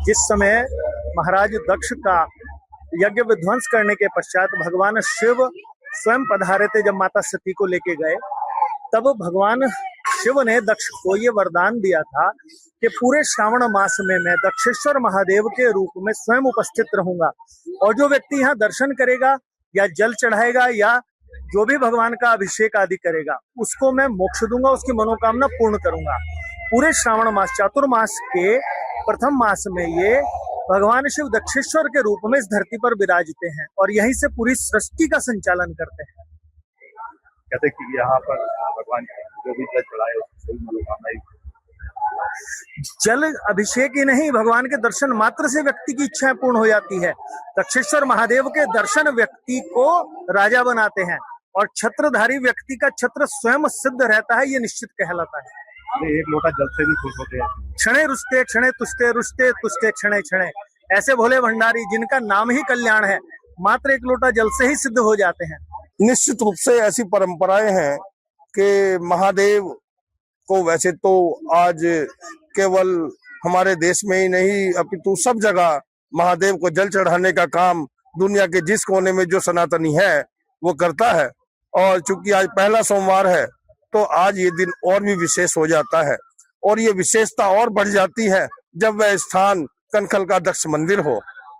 जिस समय महाराज दक्ष का यज्ञ विध्वंस करने के पश्चात भगवान शिव स्वयं पधारे थे, जब माता सती को लेके गए, तब भगवान शिव ने दक्ष को ये वरदान दिया था कि पूरे श्रावण मास में मैं दक्षेश्वर महादेव के रूप में स्वयं उपस्थित रहूंगा, और जो व्यक्ति यहाँ दर्शन करेगा या जल चढ़ाएगा या जो भी भगवान का अभिषेक आदि करेगा, उसको मैं मोक्ष दूंगा, उसकी मनोकामना पूर्ण करूंगा। पूरे श्रावण मास, चातुर्मास के प्रथम मास में ये भगवान शिव दक्षेश्वर के रूप में इस धरती पर विराजते हैं और यहीं से पूरी सृष्टि का संचालन करते हैं। कहते कि यहाँ पर भगवान जो भी जल चढ़ाए सही मनोकामना, जल अभिषेक ही नहीं, भगवान के दर्शन मात्र से व्यक्ति की इच्छाएं पूर्ण हो जाती है। दक्षेश्वर महादेव के दर्शन व्यक्ति को राजा बनाते हैं और छत्रधारी व्यक्ति का छत्र स्वयं सिद्ध रहता है, ये निश्चित कहलाता है। एक लोटा जल से भी खुश होते हैं। क्षणे रुष्टे क्षणे तुष्टे, रुष्टे तुष्टे क्षणे क्षणे, ऐसे भोले भंडारी जिनका नाम ही कल्याण है, मात्र एक लोटा जल से ही सिद्ध हो जाते हैं। निश्चित रूप से ऐसी परंपराएं हैं कि महादेव को वैसे तो आज केवल हमारे देश में ही नहीं अपितु सब जगह महादेव को जल चढ़ाने का काम दुनिया के जिस कोने में जो सनातनी है वो करता है। और चूंकि आज पहला सोमवार है तो आज ये दिन और भी विशेष हो जाता है, और ये विशेषता और बढ़ जाती है जब वह स्थान कनखल का दक्ष मंदिर हो,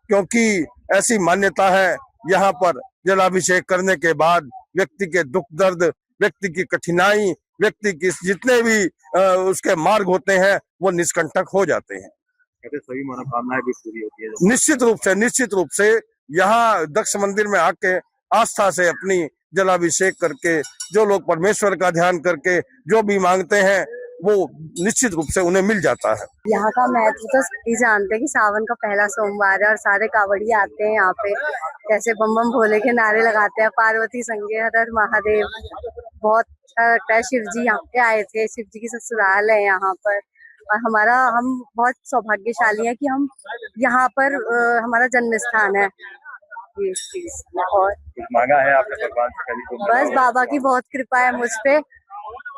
क्योंकि ऐसी मान्यता है यहाँ पर जलाभिषेक करने के बाद व्यक्ति के दुख दर्द, व्यक्ति की कठिनाई, व्यक्ति की जितने भी उसके मार्ग होते हैं वो निष्कंटक हो जाते हैं। कहते सही मनोकामनाएं भी पूरी होती है। निश्चित रूप से यहाँ दक्ष मंदिर में आके आस्था से अपनी जलाभिषेक करके जो लोग परमेश्वर का ध्यान करके जो भी मांगते हैं वो निश्चित रूप से उन्हें मिल जाता है। यहाँ का महत्व तो सभी जानते हैं कि सावन का पहला सोमवार है और सारे कावड़ी आते हैं यहाँ पे, जैसे बम बम भोले के नारे लगाते हैं, पार्वती संगे हर हर महादेव। बहुत अच्छा लगता है। शिव जी यहाँ पे आए थे, शिव जी की ससुराल है यहाँ पर, और हम बहुत सौभाग्यशाली हैं कि हम यहाँ पर हमारा जन्म स्थान है। और मांगा है आपने भगवान से कभी? बस बाबा की बहुत कृपा है मुझ पे।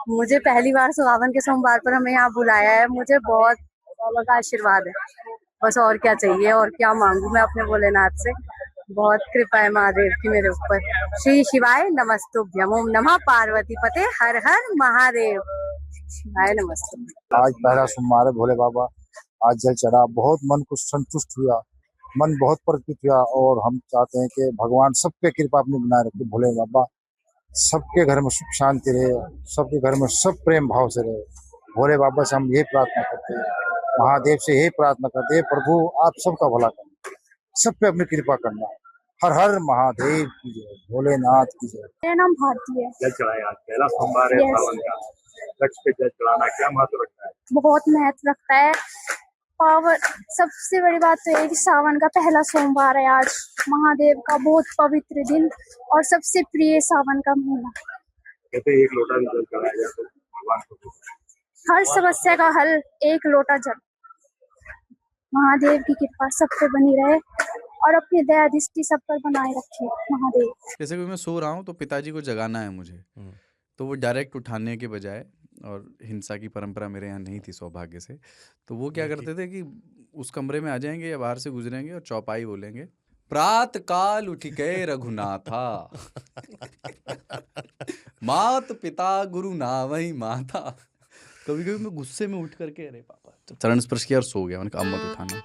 मुझे पहली बार सावन के सोमवार पर हमें यहाँ बुलाया है, मुझे बहुत बाबा का आशीर्वाद है। बस और क्या चाहिए, और क्या मांगू मैं अपने भोलेनाथ से। बहुत कृपा है महादेव की मेरे ऊपर। श्री शिवाय नमस्तुभ्यम, ओम नमः पार्वती पते, हर हर महादेव। शिवाय नमस्तुभ्यम। आज पहला सोमवार है भोले बाबा, आज जल चढ़ा, बहुत मन को संतुष्ट हुआ, मन बहुत प्रतीत हुआ, और हम चाहते हैं कि भगवान सब पे कृपा अपनी बनाए रखे। भोले बाबा सबके घर में सुख शांति रहे, सबके घर में सब प्रेम भाव से रहे। भोले बाबा से हम यही प्रार्थना करते हैं, महादेव से यही प्रार्थना करते हैं, प्रभु आप सबका भला करना, सब पे अपनी कृपा करना। हर हर महादेव की जय, भोलेनाथ की जय। मेरा नाम भारती है। जल चढ़ाए आज पहला सोमवार है सावन का, दक्ष पे जल चढ़ाना क्या महत्व रखता है? बहुत महत्व रखता है। पावर सबसे बड़ी बात तो है कि सावन का पहला सोमवार है आज, महादेव का बहुत पवित्र दिन और सबसे प्रिय सावन का महीना। कहते एक लोटा भी जल चढ़ाया जाए तो भगवान को हर समस्या का हल एक लोटा जल। महादेव की कृपा सब पे बनी रहे और अपनी दया दृष्टि सब पर बनाए रखे महादेव। जैसे कि मैं सो रहा हूँ तो पिताजी को जगाना है मुझे, तो वो डायरेक्ट उठाने के बजाय, और हिंसा की परंपरा मेरे यहाँ नहीं थी सौभाग्य से, तो वो क्या करते थे कि उस कमरे में आ जाएंगे या बाहर से गुजरेंगे और चौपाई बोलेंगे, प्रात काल उठ गए रघुनाथा, मात पिता गुरु नावही माता। कभी कभी मैं गुस्से में उठ करके अरे पापा, तो चरण स्पर्श किया और सो गया। मैंने कहा अब मत उठाना।